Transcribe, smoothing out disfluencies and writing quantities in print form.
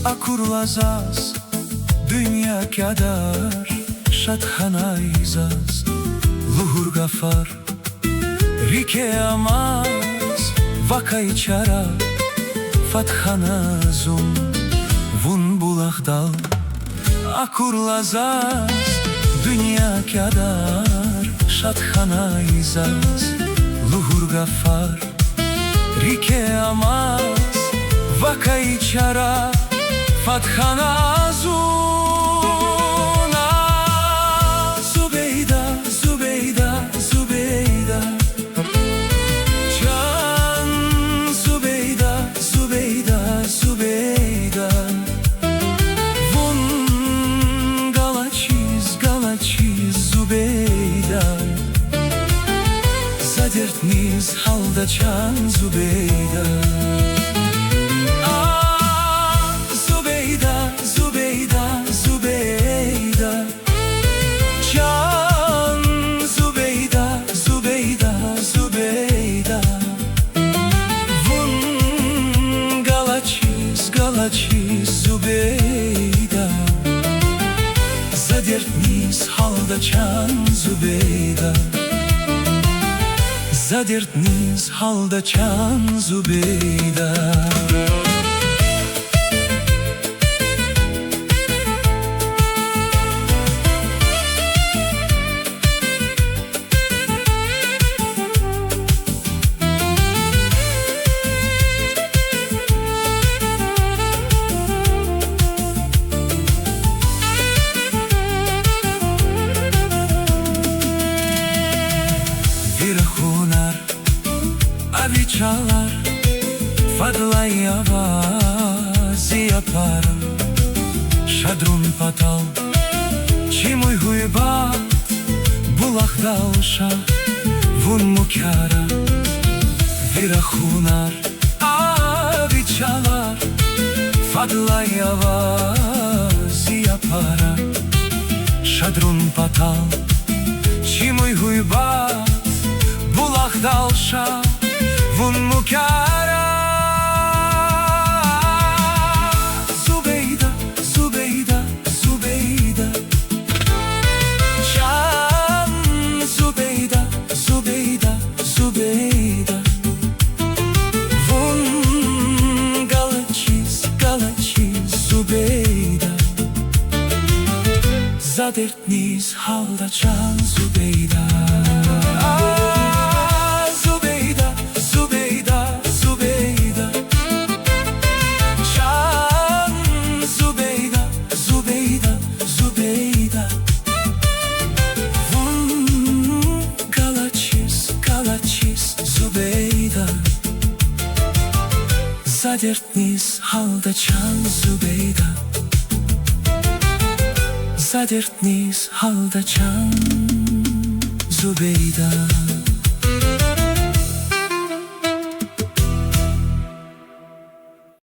Akurlazaz dünya kadar şathanayzaz luhur gafar rike amaz vakay çara fathanazum vun bulakdal akurlazaz dünya kadar şathanayzaz luhur gafar rike amaz vakay çara Fathanazuna Zubeyda, Zubeyda, Zubeyda Can Zubeyda, Zubeyda, Zubeyda Vun galaçiz, galaçiz Zubeyda Zadertniz halda can Zubeyda Zubeyda Zadertniz halda can Zubeyda Zadertniz halda can Zubeyda Çalar fadlay avazi yapar şadrun patal çimuy huybat bulak dalşa vun mukara virahunar avi çalar fadlay avazi yapar şadrun patal çimuy huybat bulak dalşa Vun mukara Zubeyda, Zubeyda, Zubeyda Can Zubeyda, Zubeyda, Zubeyda Vun galaçiz, galaçiz Zubeyda Zadertniz halda can Zubeyda Zadertniz halda can Zubeyda Zadertniz halda can Zubeyda